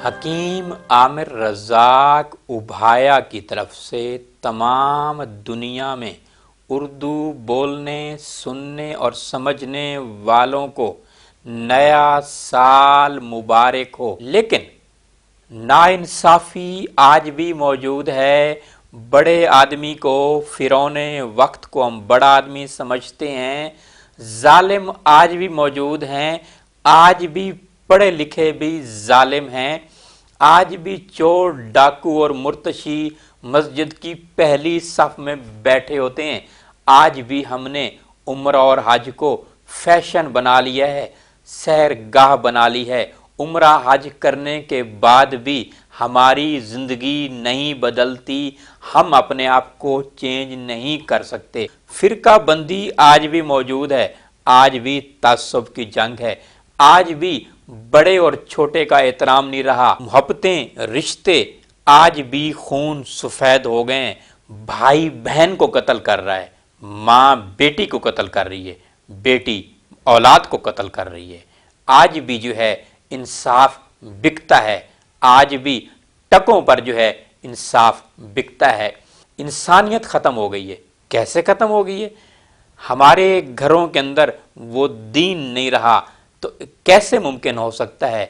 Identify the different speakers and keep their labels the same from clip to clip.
Speaker 1: حکیم عامر رزاق ابھایا کی طرف سے تمام دنیا میں اردو بولنے، سننے اور سمجھنے والوں کو نیا سال مبارک ہو۔ لیکن ناانصافی آج بھی موجود ہے۔ بڑے آدمی کو، فرعون وقت کو ہم بڑا آدمی سمجھتے ہیں۔ ظالم آج بھی موجود ہیں، آج بھی پڑھے لکھے بھی ظالم ہیں، آج بھی چور، ڈاکو اور مرتشی مسجد کی پہلی صف میں بیٹھے ہوتے ہیں۔ آج بھی ہم نے عمرہ اور حج کو فیشن بنا لیا ہے، سیر گاہ بنا لی ہے۔ عمرہ حج کرنے کے بعد بھی ہماری زندگی نہیں بدلتی، ہم اپنے آپ کو چینج نہیں کر سکتے۔ فرقہ بندی آج بھی موجود ہے، آج بھی تعصب کی جنگ ہے، آج بھی بڑے اور چھوٹے کا احترام نہیں رہا۔ محبتیں، رشتے آج بھی خون سفید ہو گئے ہیں۔ بھائی بہن کو قتل کر رہا ہے، ماں بیٹی کو قتل کر رہی ہے، بیٹی اولاد کو قتل کر رہی ہے۔ آج بھی جو ہے انصاف بکتا ہے، آج بھی ٹکوں پر جو ہے انصاف بکتا ہے۔ انسانیت ختم ہو گئی ہے۔ کیسے ختم ہو گئی ہے؟ ہمارے گھروں کے اندر وہ دین نہیں رہا تو کیسے ممکن ہو سکتا ہے؟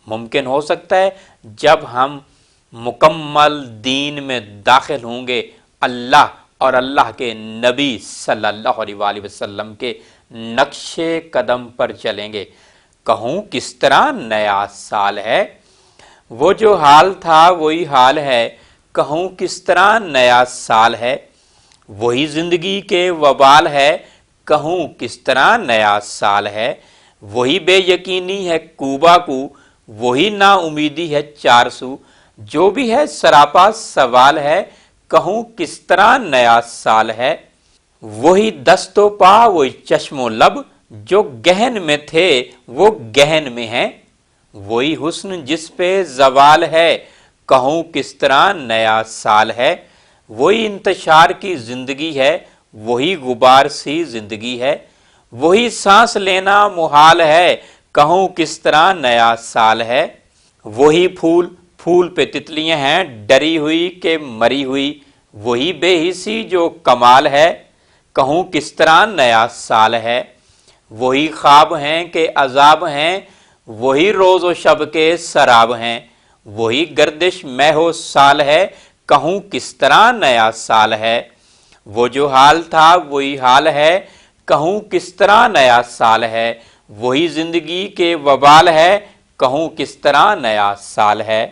Speaker 1: ممکن ہو سکتا ہے جب ہم مکمل دین میں داخل ہوں گے، اللہ اور اللہ کے نبی صلی اللہ علیہ وآلہ وسلم کے نقش قدم پر چلیں گے۔ کہوں کس طرح نیا سال ہے، وہ جو حال تھا وہی حال ہے۔ کہوں کس طرح نیا سال ہے، وہی زندگی کے وبال ہے۔ کہوں کس طرح نیا سال ہے، وہی بے یقینی ہے کوبا کو، وہی نا امیدی ہے 400۔ جو بھی ہے سراپا سوال ہے، کہوں کس طرح نیا سال ہے۔ وہی دست و پا، وہی چشم و لب، جو گہن میں تھے وہ گہن میں ہیں۔ وہی حسن جس پہ زوال ہے، کہوں کس طرح نیا سال ہے۔ وہی انتشار کی زندگی ہے، وہی غبار سی زندگی ہے۔ وہی سانس لینا محال ہے، کہوں کس طرح نیا سال ہے۔ وہی پھول، پھول پہ تتلیاں ہیں ڈری ہوئی کہ مری ہوئی۔ وہی بے حسی جو کمال ہے، کہوں کس طرح نیا سال ہے۔ وہی خواب ہیں کہ عذاب ہیں، وہی روز و شب کے سراب ہیں۔ وہی گردش مہ و سال ہے، کہوں کس طرح نیا سال ہے۔ وہ جو حال تھا وہی حال ہے، کہوں کس طرح نیا سال ہے۔ وہی زندگی کے وبال ہے، کہوں کس طرح نیا سال ہے۔